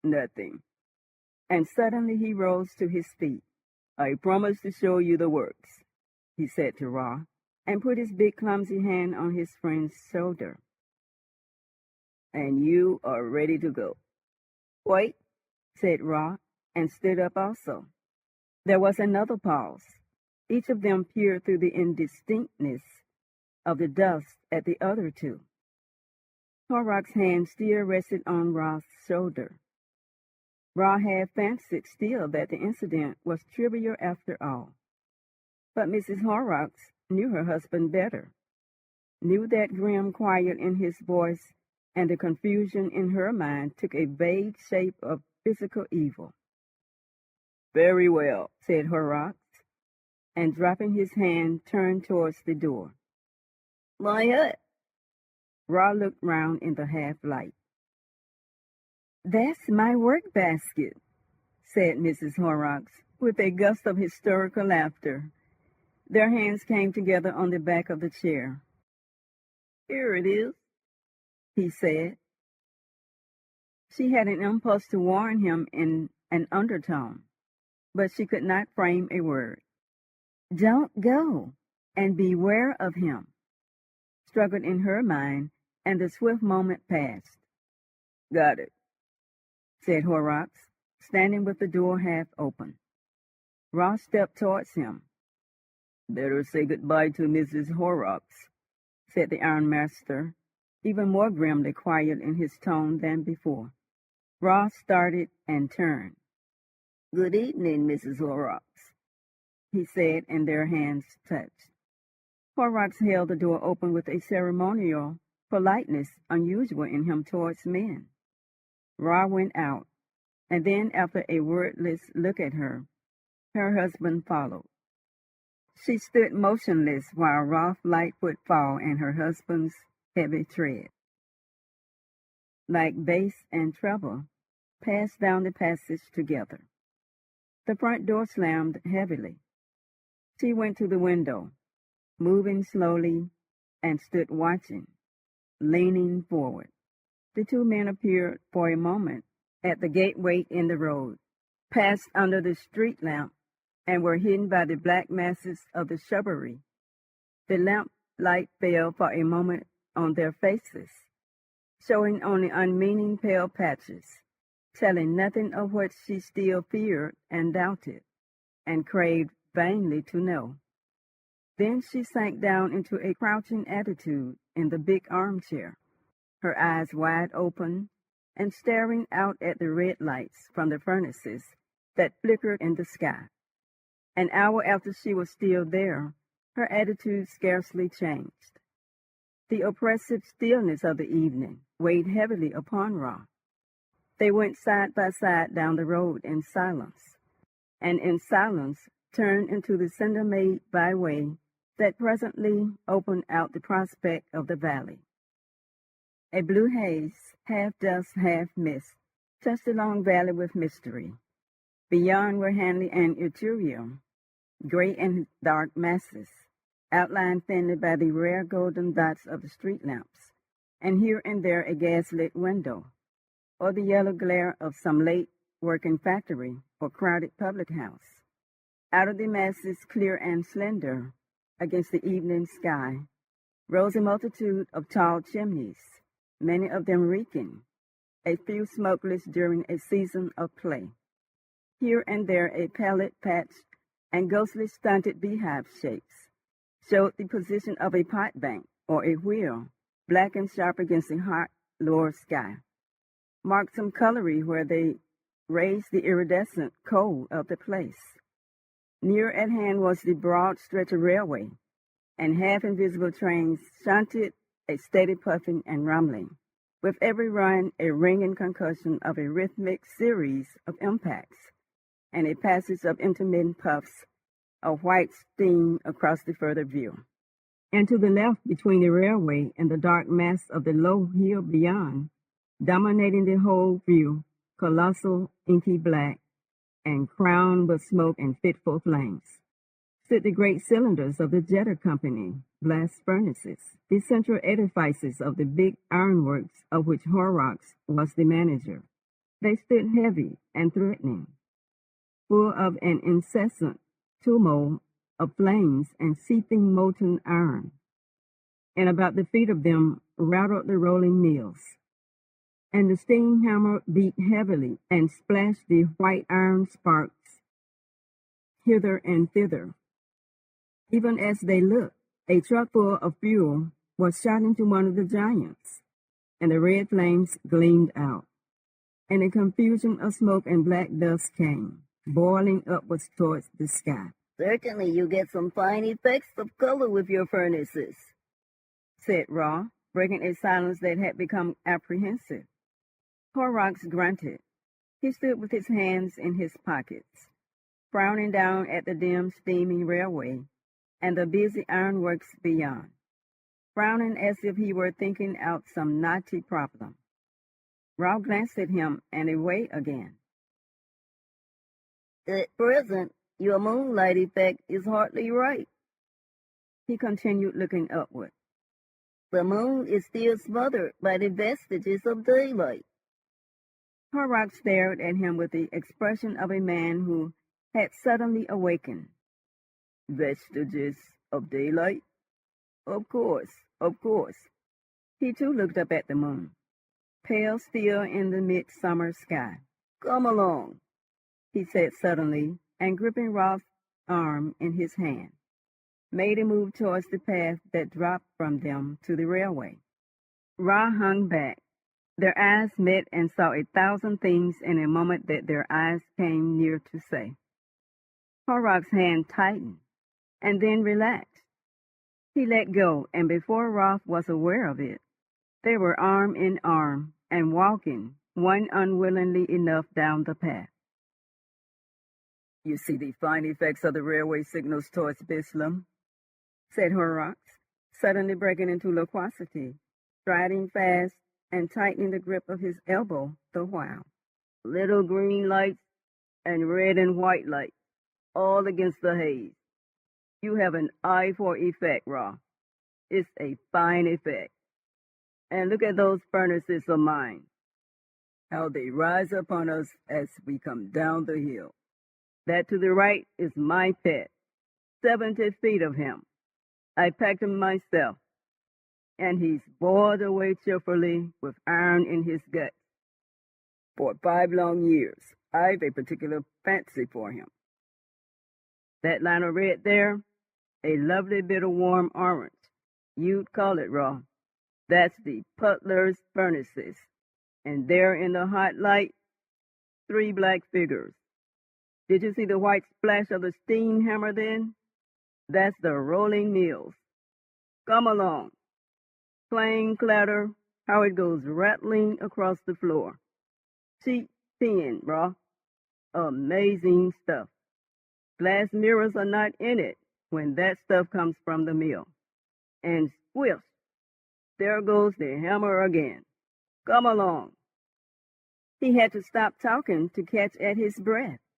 Nothing. And suddenly he rose to his feet. I promise to show you the works, he said to Ra, and put his big clumsy hand on his friend's shoulder. And you are ready to go. Wait, said Ra, and stood up also. There was another pause. Each of them peered through the indistinctness of the dust at the other two. Horrocks' hand still rested on Ra's shoulder. Ra had fancied still that the incident was trivial after all. But Mrs. Horrocks knew her husband better, knew that grim quiet in his voice, and the confusion in her mind took a vague shape of physical evil. Very well, said Horrocks, and dropping his hand, turned towards the door. My hut. Ra looked round in the half-light. That's my work basket, said Mrs. Horrocks, with a gust of hysterical laughter. Their hands came together on the back of the chair. Here it is, he said. She had an impulse to warn him in an undertone, but she could not frame a word. Don't go, and beware of him, struggled in her mind, and the swift moment passed. Got it, said Horrocks, standing with the door half open. Ross stepped towards him. Better say goodbye to Mrs. Horrocks, said the ironmaster, even more grimly quiet in his tone than before. Ross started and turned. Good evening, Mrs. Horrocks, he said, and their hands touched. Horrocks held the door open with a ceremonial politeness unusual in him towards men. Ra went out, and then, after a wordless look at her, her husband followed. She stood motionless while Ra's light footfall and her husband's heavy tread, like bass and treble, passed down the passage together. The front door slammed heavily. She went to the window, moving slowly, and stood watching, leaning forward. The two men appeared for a moment at the gateway in the road, passed under the street lamp, and were hidden by the black masses of the shrubbery. The lamp light fell for a moment on their faces, showing only unmeaning pale patches, telling nothing of what she still feared and doubted, and craved vainly to know. Then she sank down into a crouching attitude in the big armchair, her eyes wide open and staring out at the red lights from the furnaces that flickered in the sky. An hour after she was still there, her attitude scarcely changed. The oppressive stillness of the evening weighed heavily upon Ra. They went side by side down the road in silence, and in silence turned into the cinder-made byway that presently opened out the prospect of the valley. A blue haze, half dust, half mist, touched the long valley with mystery. Beyond were Hanley and Iturio, gray and dark masses, outlined thinly by the rare golden dots of the street lamps, and here and there a gas-lit window, or the yellow glare of some late-working factory or crowded public house. Out of the masses, clear and slender, against the evening sky, rose a multitude of tall chimneys, many of them reeking, a few smokeless during a season of play. Here and there a pallid patch and ghostly stunted beehive shapes showed the position of a pot bank or a wheel, black and sharp against the hot lower sky, marked some colory where they raised the iridescent coal of the place. Near at hand was the broad stretch of railway, and half-invisible trains shunted a steady puffing and rumbling, with every run a ringing concussion of a rhythmic series of impacts, and a passage of intermittent puffs of white steam across the further view. And to the left, between the railway and the dark mass of the low hill beyond, dominating the whole view, colossal, inky black, and crowned with smoke and fitful flames, stood the great cylinders of the Jetter Company blast furnaces, the central edifices of the big ironworks of which Horrocks was the manager. They stood heavy and threatening, full of an incessant tumult of flames and seething molten iron. And about the feet of them rattled the rolling mills, and the steam hammer beat heavily and splashed the white iron sparks hither and thither. Even as they looked, a truck full of fuel was shot into one of the giants, and the red flames gleamed out, and a confusion of smoke and black dust came, boiling upwards towards the sky. "Certainly you get some fine effects of color with your furnaces," said Ra, breaking a silence that had become apprehensive. Horrocks grunted. He stood with his hands in his pockets, frowning down at the dim, steaming railway and the busy ironworks beyond, frowning as if he were thinking out some knotty problem. Ra glanced at him and away again. "At present, your moonlight effect is hardly right," he continued, looking upward. "The moon is still smothered by the vestiges of daylight." Horrocks stared at him with the expression of a man who had suddenly awakened. "Vestiges of daylight? Of course, of course." He too looked up at the moon, pale still in the midsummer sky. "Come along," he said suddenly, and gripping Ra's arm in his hand, made a move towards the path that dropped from them to the railway. Ra hung back. Their eyes met and saw 1,000 things in a moment that their eyes came near to say. Horrocks' hand tightened, and then relaxed. He let go, and before Ra was aware of it, they were arm in arm and walking, one unwillingly enough, down the path. "You see the fine effects of the railway signals towards Bislam," said Horrocks, suddenly breaking into loquacity, striding fast and tightening the grip of his elbow the while. "Little green lights and red and white lights, all against the haze. You have an eye for effect, Ra. It's a fine effect. And look at those furnaces of mine, how they rise upon us as we come down the hill. That to the right is my pet, 70 feet of him. I packed him myself, and he's boiled away cheerfully with iron in his guts. For 5 long years, I've a particular fancy for him. That line of red there, a lovely bit of warm orange, you'd call it, Ra. That's the Putler's furnaces, and there in the hot light, 3 black figures. Did you see the white splash of the steam hammer then? That's the rolling mills. Come along. Clang, clatter, how it goes rattling across the floor. Cheap tin, Ra. Amazing stuff. Glass mirrors are not in it when that stuff comes from the mill. And swish, there goes the hammer again. Come along." He had to stop talking to catch at his breath.